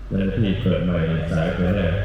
เจ้าหน้าที่เปิดใหม่สายไปแรก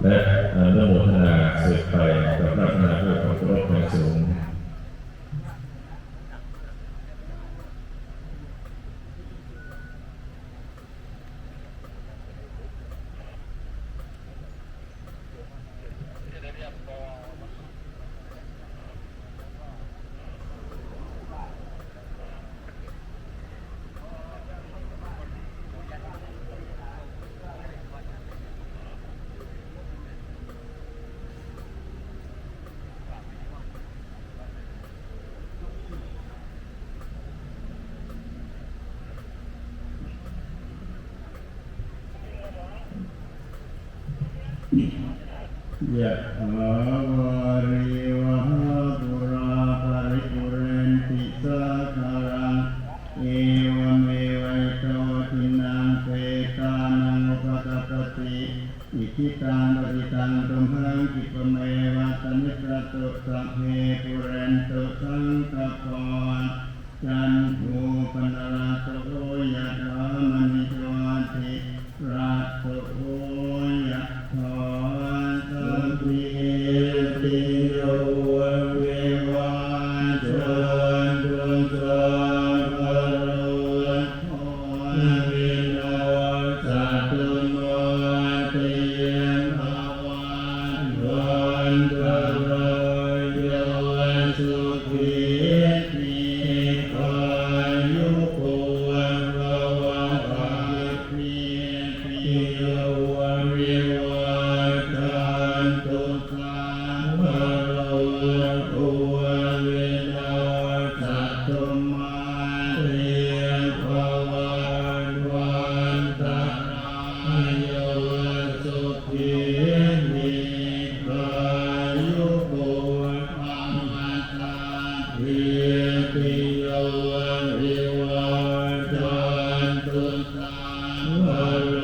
และอนุโมทนาสืบไปกับราชนาเพื่อความเคารพในสูงยะถาวาริวหาปุราภริปุเรนติสาคารังเอวเมวัยโตทินังเปตานังอุปกัปปติอิทิตังปฏิตังตุมหังคิปเมวะสมิจจตุสัพเพปุเรนตุสังกปปจันโทปนราโสยะถามณิโชติราโสยะถาสัมภิติโยวิวัชชันตุสัพพะโรโควินาศตุมาเตภวันตุโรโยสุขีทีกายุโกภวะภาคิปิโยวิวัชชันตุสัพพะโรโควินาศตุมาเตภวันตรายโยสุขีทีกายุโกภวะภาคิปิโยวิวัชชันตุสัพพะโร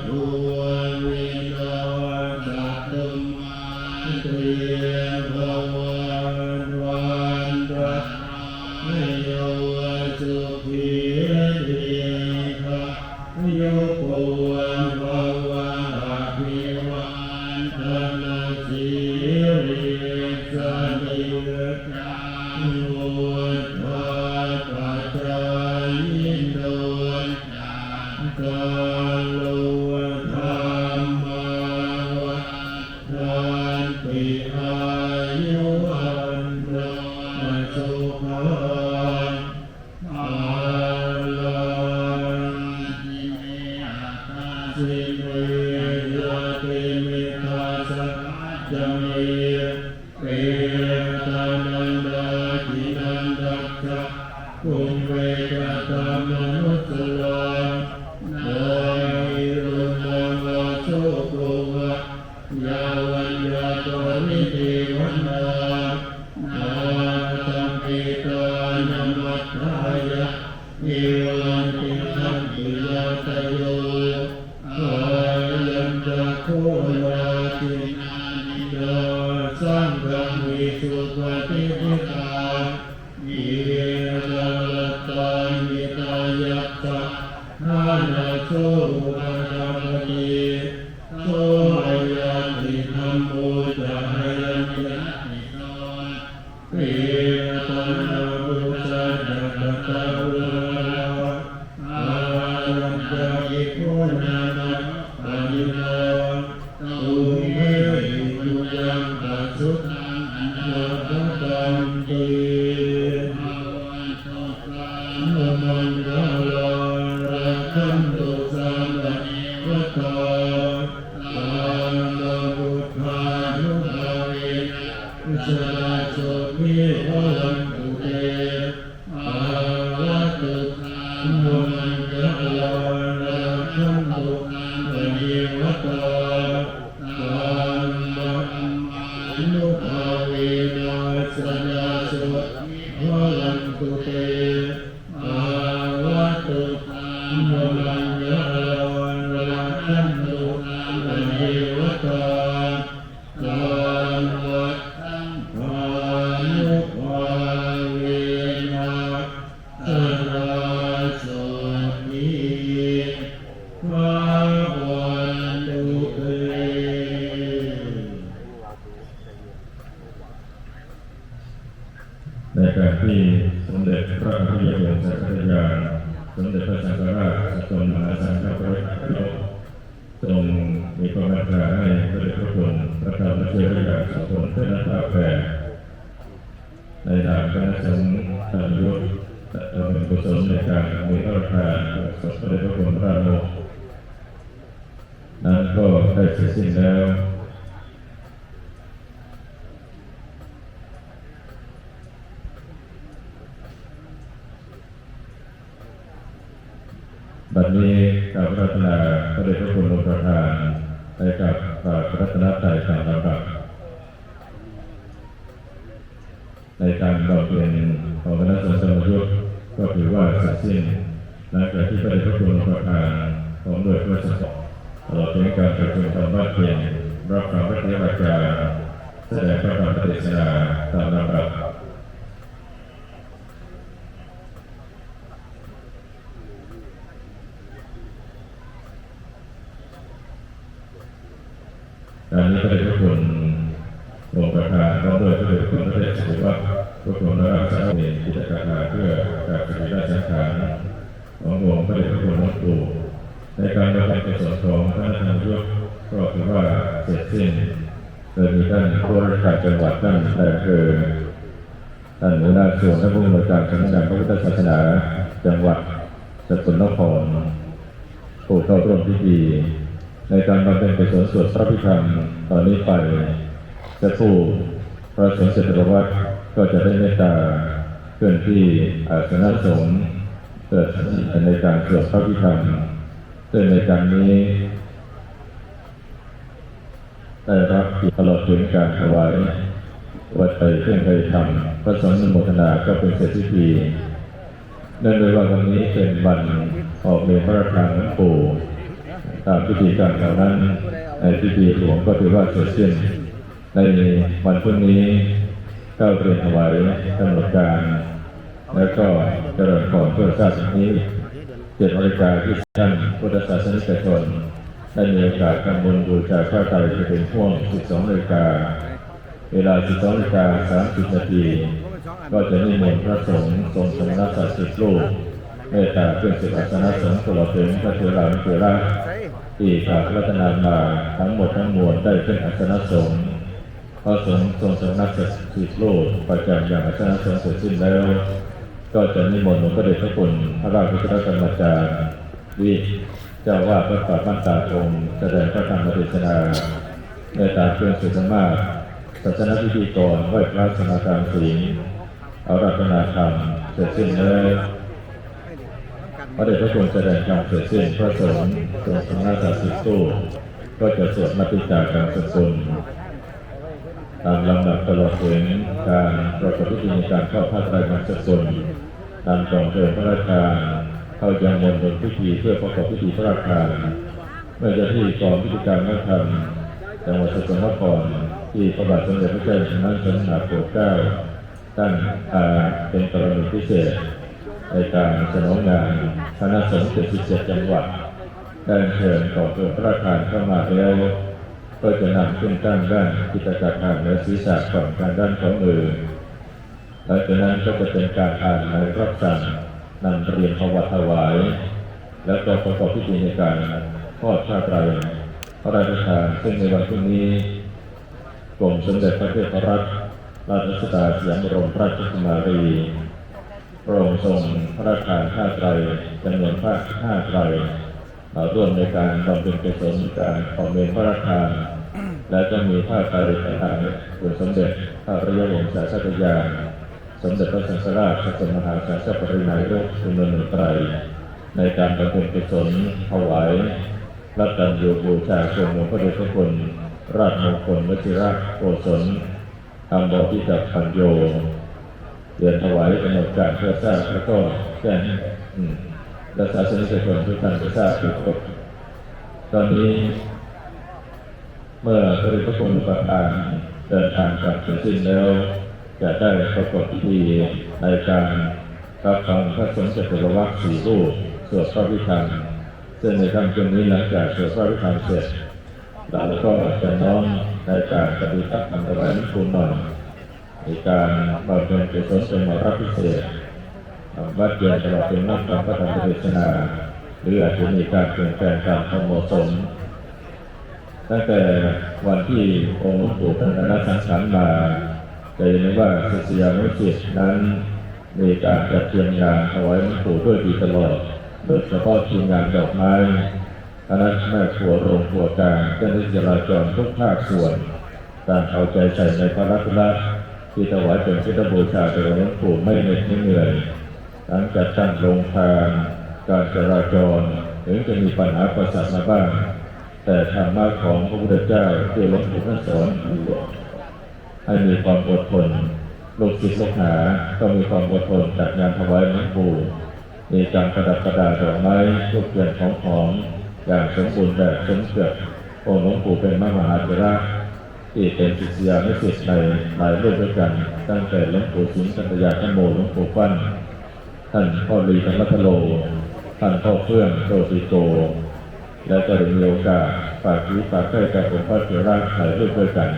โควินาศตุมาเตภวันตรายโยสุขีทีกายุโกภวะภาคิวันตนาสิริสนิจังวุฒาปัจจายิโนจักกาโลธรรมาวัฏฏันติอายุวันโนสุขังภาลังอิเมอะตาสิเมยะติมิตาสัจจเมเปตานันดาทินันดัจจคุมเวกตามนุสโลนาอิรุนังวาโชโกวะยาวันยาตนิเทวนานาตัมปิตานัมมัตถายะเอวันติสัมปิยาตโยอายัญจโคนาตินานิโยสังฆวิสุปฏิปิตาอิเวนะรัตตานิตายัตถะนานาโสภะคะปติโสยันติธัมโมจะหยันติติโสเปตานาบุสัจจตตะอุลาอารัญจยิโกนานะปะนิโนตุเมตุยังปัสสุตังอนาคตันติภวันตุสัมมันดาลารักขันตุสัมปะเนวตาสัมมาบุทธา ภาวันตุเตในการที่สมเด็จพระอริยวงศาคณาสมเด็จพระสังฆราชสกลมหาสังฆปรินายกทรงมีพระราชาให้พระเดชพระคุณพระธรรมเจริญสกลเทนตาแผ่ในนามคณะสงฆ์ท่านยุทธเป็นกุศลในการมีพระราชาสมเด็จพระคุณพระโมกนั้นก็ได้เสร็จสิ้นแล้วบัดนี้กับรัตนาพระเดชพระคุณองค์ประธานให้กับพระรัตนตรัยตามลำดับในการบำเพ็ญของคณะสงฆ์สมยุทธก็ถือว่าเสร็จสิ้นหลังจากที่พระเดชพระคุณองค์ประธานของโดยพระสงฆ์ตลอดถึงการประชุมธรรมะเพียงรับฟังพระเทศนาจารย์แสดงพระธรรมเทศนาตามลำดับการนี้ก็ได้ทุกคนองค์ประธานพร้อมด้วยพระเดชพระคุณพระเดชสุวัฒน์พระคุณรักษาเองกิจการงานเพื่อการปฏิบัติสังขารของหลวงพระเดชพระคุณหลวงปู่ในการบำเพ็ญกุศลของคณะนายกก็ถือว่าเสร็จสิ้นโดยมีท่านผู้ว่าราชการจังหวัดท่านนายอำเภอท่านหัวหน้าส่วนท่านผู้อำนวยการสำนักงานพระพุทธศาสนาจังหวัดสกลนครผู้เข้าร่วมพิธีในการบำเพ็ญกุศลสวดพระพิธรรมตอนนี้ไปจะผู้พระสงฆ์เสด็จวัดก็จะได้เมตตาเคลื่อนที่อาสนะสงฆ์เกิดในการสวดพระพิธรรมซึ่งในการนี้ได้รับตลอดถึงการถวายวัดไตรเครื่องไตรธรรมพระสงฆ์อนุโมทนาก็เป็นเสร็จพิธีเนื่องด้วยว่าวันนี้เป็นวันออกเมรุพระราชทานหลวงปู่ตามพิธีการเหล่านั้นในพิธีหลวงก็ถือว่าเสร็จสิ้นในวันพรุ่งนี้ก็เรียนถวายกำหนดการแล้วก็เจริญพรเพื่อทราบนี้7 นาฬิกาที่ท่านพุทธศาสนิกชนได้มีโอกาสทำบุญบูชาพระไตรจะเป็นช่วง12 นาฬิกาเวลา 12:30 นาทีก็จะนิมนต์พระสงฆ์ทรงสมณศักดิ์10 รูปเมตตาเพื่อศิษย์อาสนะสงฆ์ตลอดถึงพระเถระเถระที่กราบรัตนามาทั้งหมดทั้งมวลได้ขึ้นอาสนะสงฆ์พระสงฆ์ทรงสมณศักดิ์10 รูปประจำอย่างอาสนะสงฆ์เสร็จสิ้นแล้วก็จะนิมนต์หลวงพระเดชพระคุณพระราชวิทยาธรรมอาจารย์วิเจ้าวาดวัดป่าบ้านตาคงแสดงพระธรรมเทศนาเมตตาเพื่อสุธรรมะศาสนพิธีกรไหว้พระสมาทานศีลอาราธนาธรรมเสร็จสิ้นแล้วพระเดชพระคุณแสดงธรรมเสร็จสิ้นพระสงฆ์ทรงสมณศักดิ์10 รูปก็จะสวดมัตติกาการสกุลตามลำดับตลอดถึงการประกอบพิธีในการเข้าผ้าไตรมันสกุลตามกองเดินพระราชทานเข้ายังมณฑลพิธีเพื่อประกอบพิธีพระราชทานเมื่อเจ้าที่กองพิธีการวัฒนธรรมจังหวัดสกลนครที่พระบาทสมเด็จพระเจ้าอยู่หัวทรงโปรดเกล้าตั้งเป็นกรณีพิเศษในการสนองงานคณะสงฆ์77 จังหวัดได้เชิญกองเดินพระราชทานเข้ามาแล้วก็จะนำขึ้นตั้งด้านกิจการทางเหนือศีรษะฝั่งทางด้านของมือหลังจากนั้นก็จะเป็นการอ่านหมายรับสั่งนำเรียนประวัติถวายแล้วก็ประกอบพิธีในการทอดผ้าไตรพระราชทานซึ่งในวันพรุ่งนี้กรมสมเด็จพระเทพรัตนราชสุดาสยามบรมราชกุมารีพระองค์ทรงพระราชทานผ้าไตรจำนวนผ้าไตรมาร่วมในการบำเพ็ญกุศลการออกเมรุพระราชทานและก็มีผ้าไตรต่างๆโดยสมเด็จพระอริยวงศาคณาสมเด็จพระสังฆราชสกลมหาสังฆปรินายกจำนวน1 ไตรในการบำเพ็ญกุศลถวายรับการบูชาคุณหลวงพ่อเดชพระคุณราชมงคลวชิระโกศลธรรมบพิตรปัญโยเรียนถวายกำหนดการเพื่อทราบแล้วก็แจ้งและศาสนิกชนทุกท่านได้ทราบอีกครั้งตอนนี้เมื่อพระเดชพระคุณประธานเดินทางกลับเสร็จสิ้นแล้วจะได้ประกอบพิธีในการรับฟังพระสงฆ์จตุรวรรษ4 รูปสวดพระพิธรรม ซึ่งในค่ำคืนนี้หลังจากสวดพระอภิธรรมเสร็จเราก็จะน้อมในการปฏิบัติธรรมถวายหลวงปู่หน่อยในการบำเพ็ญกุศลเป็นวาระพิเศษวัดเย็นตลอดเป็นนักธรรมพระธรรมเทศนาหรืออาจจะมีการเปลี่ยนแปลงตามความเหมาะสมตั้งแต่วันที่องค์หลวงปู่ท่านละสังขารมาจะเห็นว่าศิษยานุศิษย์นั้นมีการจัดเตรียมงานถวายหลวงปู่ด้วยดีตลอดโดยเฉพาะทีมงานดอกไม้คณะแม่ครัวโรงครัวกลางเจ้าหน้าที่จราจรทุกภาคส่วนต่างเอาใจใส่ในพระรัตนที่ถวายเป็นพุทธบูชาแด่หลวงปู่ไม่เหน็ดไม่เหนื่อยทั้งจัดตั้งโรงทานการจราจรถึงจะมีปัญหาประสาทมาบ้างแต่ธรรมะของพระพุทธเจ้าที่หลวงปู่ท่านสอนให้มีความอดทนลูกศิษย์ลูกหาก็มีความอดทนจากงานถวายหลวงปู่มีการประดับประดาดอกไม้ทุกเทียนของอย่างสมบูรณ์แบบสมเกียรติองค์หลวงปู่เป็นมหาเถระที่เป็นศิษยานุศิษย์ในหลายรุ่นด้วยกันตั้งแต่หลวงปู่สิงห์กัตยาธโมหลวงปู่ฟั่นท่านพ่อลีธรรมทโลท่านพ่อเฟื่องโชติโกและก็ได้มีโอกาสฝากชีวิตฝากใจกับองค์พระเถระหลายรุ่นด้วยกัน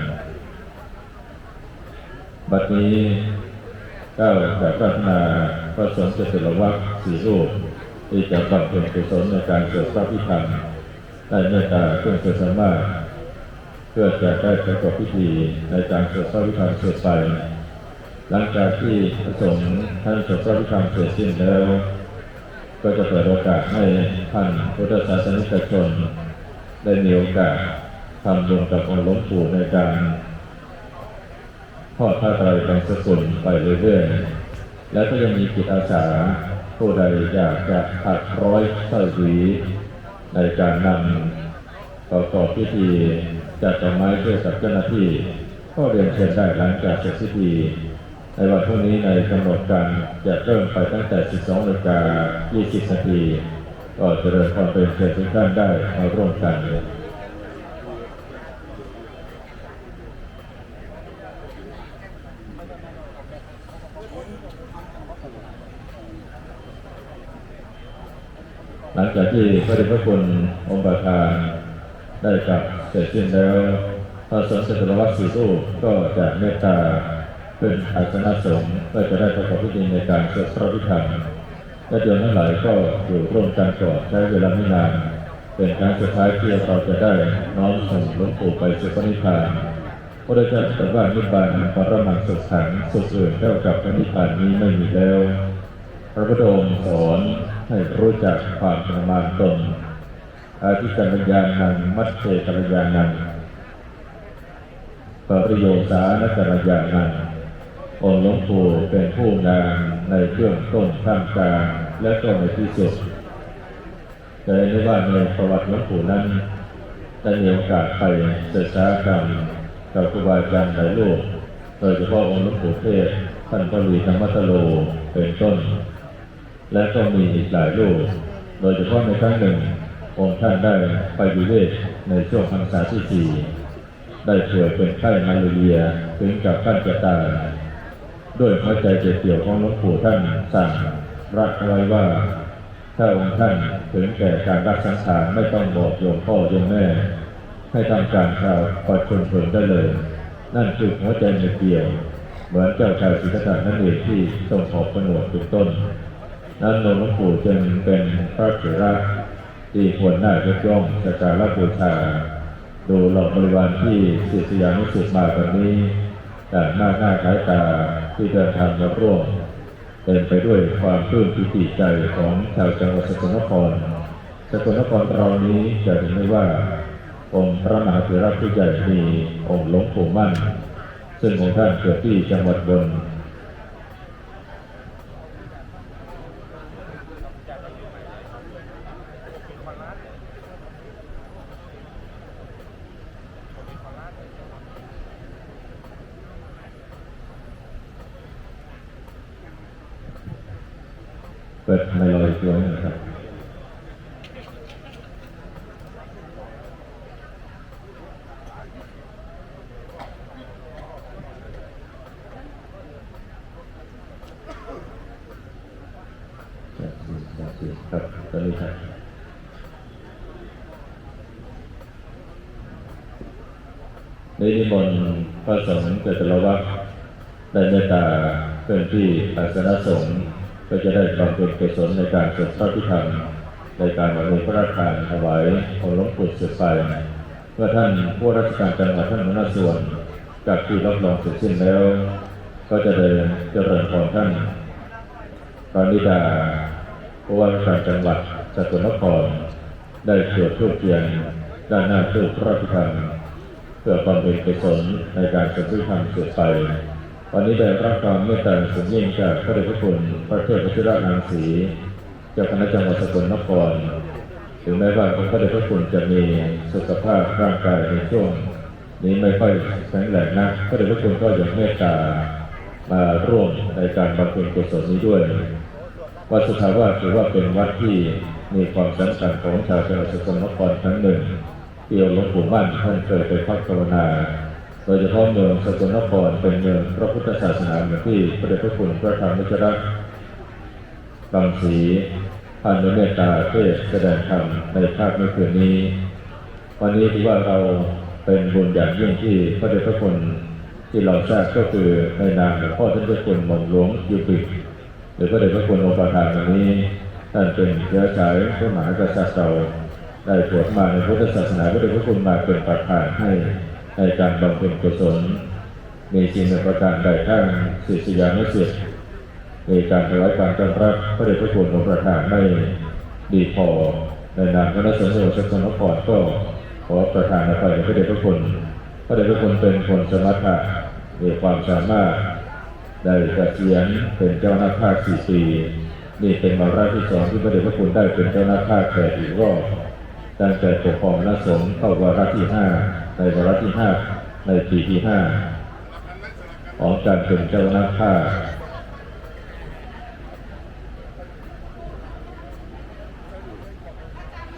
บัดนี้ก้าวแบบพัฒนาพระสงฆ์เจริญวัด4 รูปที่จะบำเพ็ญกุศลในการสวดพระอภิธรรมได้เมตตาเพื่อจะสามารถเพื่อจะได้ประกอบพิธีในการสวดพระอภิธรรมเสร็จไปหลังจากที่พระสงฆ์ท่านสวดพระอภิธรรมเสร็จสิ้นแล้วก็จะเปิดโอกาสให้ท่านพุทธศาสนิกชนได้มีโอกาสทำบุญกับองค์หลวงปู่ในการทอดผ้าไตรบางสกุลไปเรื่อยๆและก็ยังมีจิตอาสาผู้ใดอยากจะถักร้อยสร้อยหวีในการนำประกอบพิธีจัดดอกไม้ด้วยกับเจ้าหน้าที่ก็เรียนเชิญได้หลังจากเสร็จพิธีในวันพรุ่งนี้ในกำหนดการจะเริ่มไปตั้งแต่ 12:20 นาทีก็จะเริ่มความเป็นเชิญทุกท่านได้มาร่วมกันหลังจากที่พระเดชพระคุณองค์ประธานได้กลับเสร็จสิ้นแล้วพระสงฆ์เจริญวัด4 รูปก็จะเมตตาเป็นอาสนะสงฆ์เพื่อจะได้ประกอบพิธีในการสวดพระอภิธรรมและโยมทั้งหลายก็อยู่ร่วมกันก่อนใช้เวลาไม่นานเป็นครั้งสุดท้ายที่เราจะได้น้อมส่งหลวงปู่ไปสู่พระนิพพานพระเจ้าตรัสว่านิพพานปรมังสุขขังสุขอื่นเท่ากับพระนิพพานนี้ไม่มีแล้วพระพุทธองค์สอนให้รู้จักความประมาณตนอาทิกัลยาณังมัชเชกัลยาณังปริโยสานกัลยาณังองค์หลวงปู่เป็นผู้งามในเบื้องต้นท่ามกลางและก็ในที่สุดแต่ในว่าในประวัติหลวงปู่นั้นได้มีโอกาสไปศึกษาธรรมกับครูบาอาจารย์หลายรูปโดยเฉพาะองค์หลวงปู่เทศท่านพระลีธรรมทโลเป็นต้นและก็มีอีกหลายรูปโดยเฉพาะในครั้งหนึ่งองค์ท่านได้ไปวิเวกในช่วงพรรษาที่ 4ได้ป่วยเป็นไข้มาลาเรียถึงกับขั้นจะตายด้วยหัวใจเจ็บเกี่ยวของหลวงปู่ท่านสั่งรักไว้ว่าถ้าองค์ท่านถึงแก่การรักสังขารไม่ต้องบอกโยมพ่อโยมแม่ให้ทำการข่าวปล่อยเพลินได้เลยนั่นคือหัวใจเจ็บเกี่ยวเหมือนเจ้าชายสิทธัตถะนั่นเองที่ทรงขอบผนวดเป็นต้นนั้นหลวงปู่จึงเป็นพระเถระที่ควรน่ายกย่องสักการะบูชาดูเหล่าบริวารที่ศิษยานุศิษย์มาวันนี้ต่างหน้าขายตาที่เดินทางมาร่วมเต็มไปด้วยความปลื้มปิติใจของชาวจังหวัดสกลนครเรานี้จะเห็นได้ว่าองค์พระมหาเถระผู้ใหญ่มีองค์หลวงปู่มั่นซึ่งองค์ท่านเกิดที่จังหวัดบนเปิดไมค์ลอยตัวนี้นะครับครับตอนนี้ครับ นิมนต์พระสงฆ์เกิดละวัดได้เมตตาเพื่อนที่อาสนะสงฆ์ก็จะได้บำเพ็ญกุศลในการสวดพระพิธรรมในการบำเพ็ญพระราชทานถวายองค์หลวงปู่สืบไปเมื่อท่านผู้ราชการจังหวัดท่านหัวหน้าส่วนจากที่รับรองเสร็จสิ้นแล้วก็จะเดินเจริญพรท่านปานิดาผู้ว่าราชการจังหวัดสกลนครได้จุดธูปเทียนด้านหน้าตู้พระพิธรรมเพื่อบำเพ็ญกุศลในการสวดพระพิธรรมสืบไปวันนี้ได้รับความเมตตาสูงยิ่งจากพระเดชพระคุณพระเทพวชิรนางสีเจ้าคณะจังหวัดสกลนครถึงแม้ว่าพระเดชพระคุณจะมีสุขภาพร่างกายในช่วงนี้ไม่ค่อยแข็งแรงนักพระเดชพระคุณก็ยังเมตตามาร่วมในการบำเพ็ญกุศลนี้ด้วยวัดสุทธาวาสถือว่าเป็นวัดที่มีความสำคัญของชาวจังหวัดสกลนครครั้งหนึ่งที่หลวงปู่มั่นท่านเคยไปพักภาวนาโดยเฉพาะเมืองสกลนครเป็นเมืองพระพุทธศาสนาเหมือนที่พระเดชพระคุณพระธรรมวจระรังสีท่านได้เมตตาเทศแสดงธรรมในภาคเมื่อคืนนี้วันนี้ถือว่าเราเป็นบุญอย่างยิ่งที่พระเดชพระคุณที่เราทราบก็คือในนามหลวงพ่อท่านเจ้าคุณหม่อมหลวงยูปิหรือพระเดชพระคุณองค์ประธานวันนี้ท่านเป็นเชื้อสายพระมหากษัตริย์เราได้บวชมาในพุทธศาสนาพระเดชพระคุณมาเป็นประธานให้ในการบำเพ็ญกุศลมีสิ่งประการใดทั้งศิษยานุศิษย์ในการถวายการต้อนรับพระเดชพระคุณองค์ประธานไม่ดีพอในนามคณะสงฆ์จังหวัดสกลนครก็ขอประทานอภัยพระเดชพระคุณพระเดชพระคุณเป็นคนสมรรถะมีความสามารถได้เกษียณเป็นเจ้าหน้าภาค4 ปีนี่เป็นวาระที่2ที่พระเดชพระคุณได้เป็นเจ้าหน้าภาคแต่อีกรอบตั้งแต่ปกครองคณะสงฆ์เข้าวาระที่5ในวาระที่5ในปีที่5ของการเป็นเจ้าหน้าภาค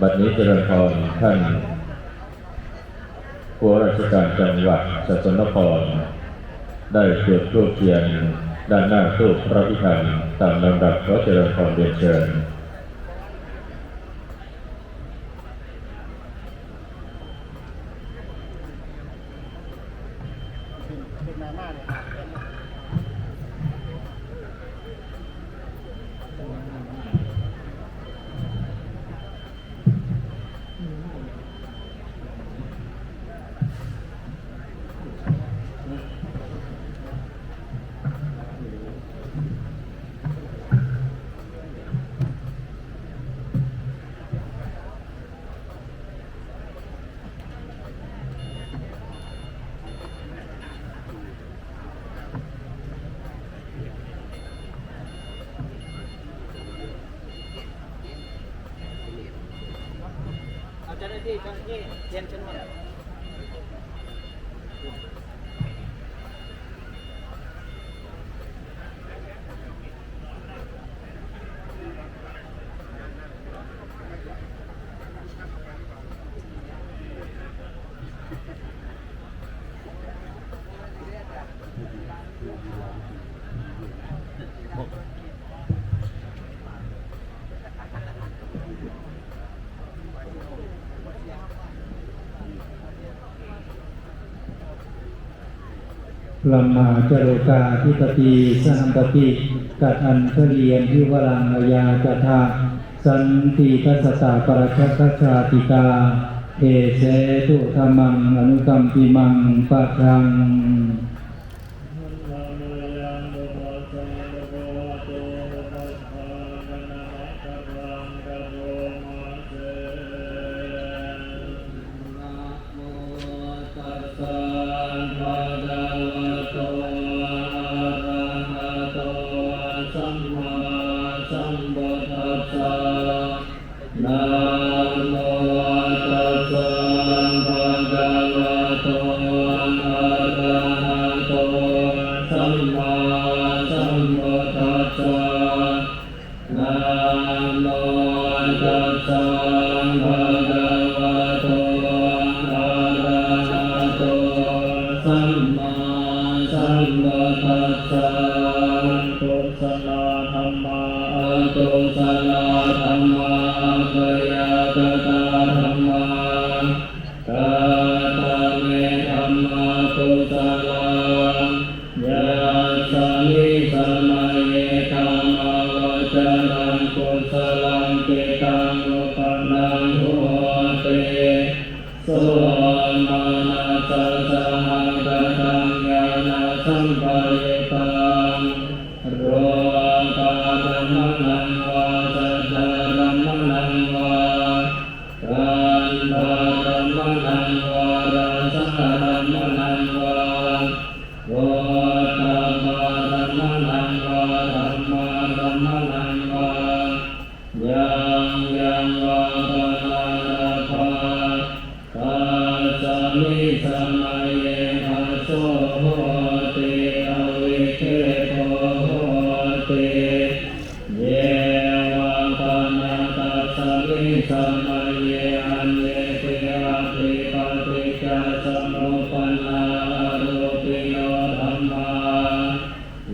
บัดนี้เจริญพรท่านผู้ว่าราชการจังหวัดสกลนครได้จุดธูปเทียนด้านหน้าตู้พระพิธรรมตามลำดับขอเจริญพรเรียนเชิญเจ้าหน้าที่เรียนเชิญหมดพระมหาจโรกาธิปติสหัมปติกัตอัญชลียนทิวรังอยาจทาสันติทัสสะปรชัคชาติกาเอเสตุธรรมังอนุกัมปิมังปะชัง สุมาณาสัสสะหังกตังญาณสัมปยุตตังโรกาธรรมนังวาสัทธารมนังวากันธารมนังวารสารมนังวาโวตมารมนังวาธัมมารมนังวายังยังวาปนาราภาตาสมิสมัยเยหัสโสโหติอวิเคโตโหติเยวะปนาตัสสมิสมัยเยอันเยติอาติปฏิจจสมุปปนาอรูปิโนธัมมา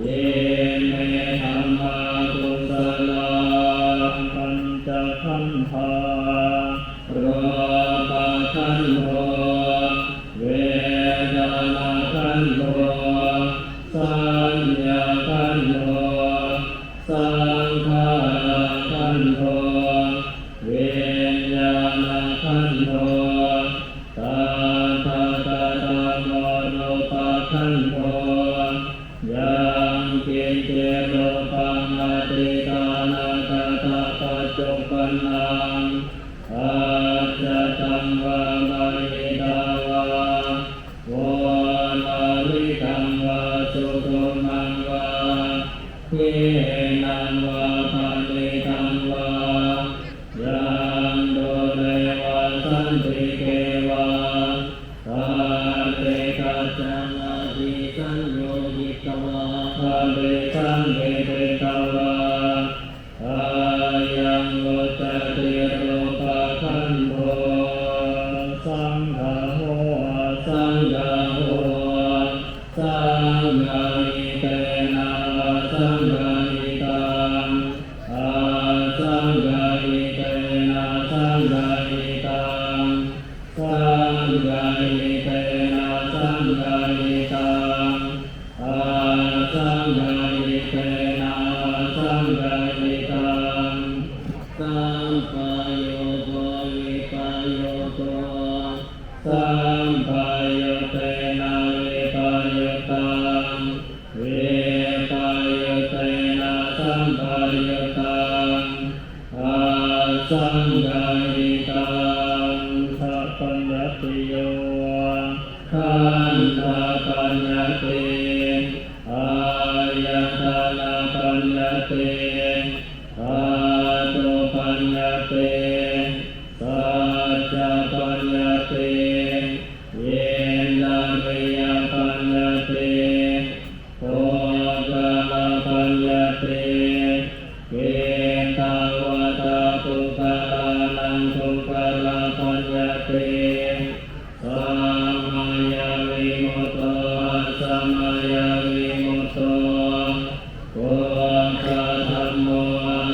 เยเมธัมมากุศลาปัญจขันธาโรปะขันโธเวทนาขันโธสัญญาขันโธสังขารขันโธวิญญาณขันโธตาตาตาตาโมโนปะขันโธยังกินเจโรปังอติตานาคาตาปัจจุบันนังอาจตังวามาริตาวาวนาลิตังวาสุตุมังวาเทนังวาปานิตังวายังโดเรวะสันติเกวาตาเตกัจจังอาทิสัญโยยิตวาภาเวสังเวเตตวาอายังโวจติโรปะขันโธสังฆาโหสังฆาโหสังฆานิเตนะสังฆานิตังอาสังฆานิเตนะสังฆานิตังสังฆานิเตนะสังฆานิตังอาสังฆานิเตนะสังฆานิตังสัมปโยโกวิปโยโกสัมปโยเตนะวิปโยตังวิปโยเตนะสัมปโยตังอาสังฆานิตังสัพพัญญติโยขันธปัญญติอายตนะปัญญติธาตุปัญญติสัจจะปัญญติเยนะริยปัญญติโภคลปัญญติเกตาวตาปุคลานังปุคลปัญญติสัมมายาวิมุตโตสัมมายาวิมุตโตโกคะธัมโม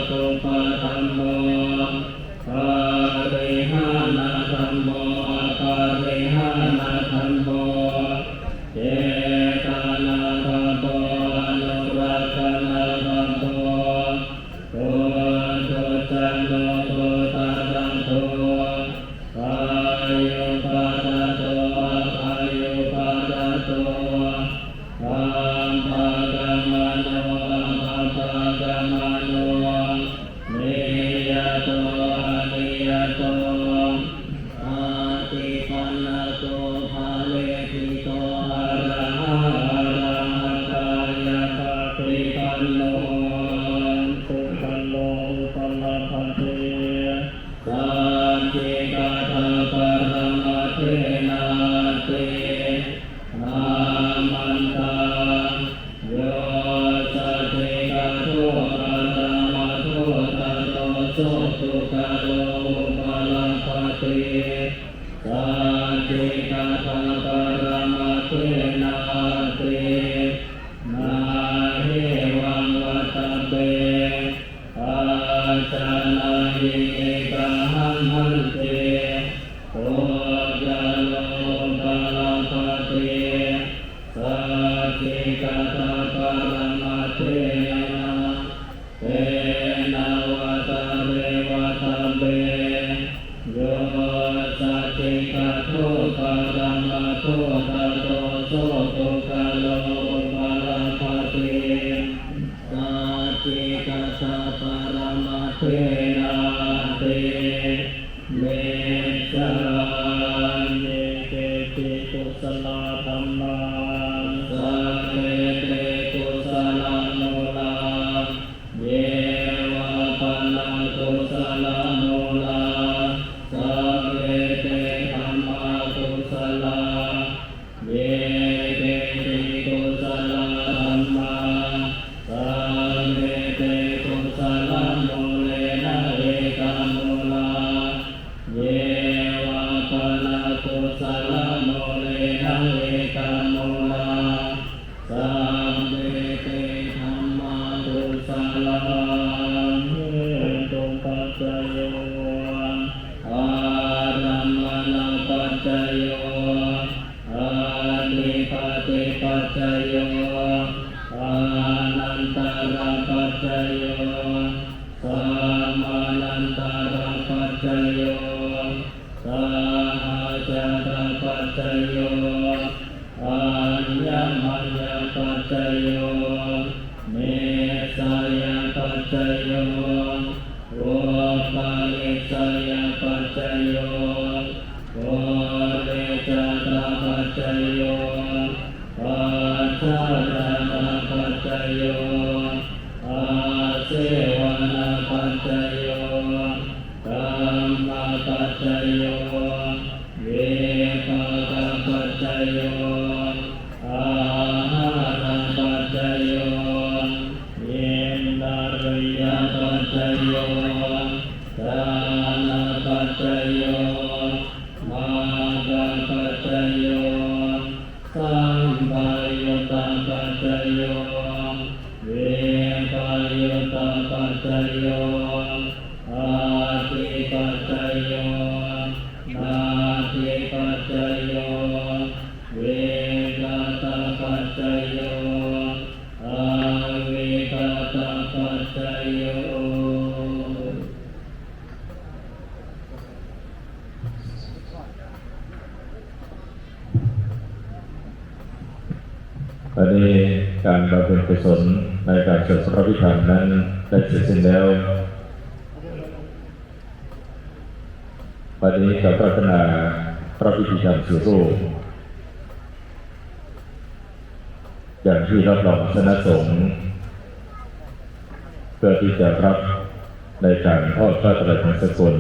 ตุปะธัมโมปาริหานะธัมโมปาริหานะธัมโมเจตนาธัมโมอนุรักขณธัมโมโตตุจันโตโตตะจันโตกายโยปัสสะโตกายโยปัสสะโตธัมภะกัมมโนธัมภะกัมมโนนิยโตอนิยโตอาติปันนโตภาเวทิโตอะระหะอะระหะตายะปฏิปันโนสุปโลอุปลภะเทสัจจิกาทาปรมเทนาเตนามันตาโยสัจจิกาโทอะระมะโทตะโตโสตุกะโลอุปลภะเทสัจจิกาทาปรมเทนาเตนาเหวังวัตเตอาจานาหิเอกหังหันเตโอจาโลปะลาภะเตสัจจิกาทาปรมเทนะเตนะวะตะเรวะตะเบโยสัจจิ กะโทปะระมาโทตะโตโสโตกะโลปะระภะเตสัจเจกะสะปะระมาเทนะเตเมสะเยเกติกุศลธัมมังสัพเพเตกุศลโนลาเยวะปะนังกุศลโนลาสัพเพเตธัมมากุศลาเยเกติกุศลธัมมังสัพเพเตกุศลโนเลนะเอกัมโนลาเยวะปะนังกุศลโนเลนะเอกัมโนลาสัพเพเตธัมมากุศลาตุปัจจโยอารัมมณปัจจโยอาทิปติปัจจโยอานันตระปัจจโยสัมมานันตระปัจจโยสัจจตปัจจโยอัญญมัญญปัจจโยเมสายปัจจโยโอปาลิสายปัจจโยโอเรจตปัจจโยปัจจตปัจจโยอาเสวนาปัจจโยธัมมาปัจจโยเวปะกะปัจจโยอาหารปัจจโยเยนดาริยปัจจโยทานปัจจโยมาฆปัจจโยสัมปายุตปัจจโยเวปายุตปัจจโยอาทิปัจจโยนาทิปัจจโยเวกตปัจจโยอาเวกตปัจจโยวันนี้การบำเพ็ญกุศลในการสวดพระพิธรรมนั้นได้เสร็จสิ้นแล้ววันนี้กับพระพัฒนาพระพิธีกรรมสู่รูปอย่างที่รับรองคณะสงฆ์เพื่อที่จะรับในการทอดพระไตรสกุล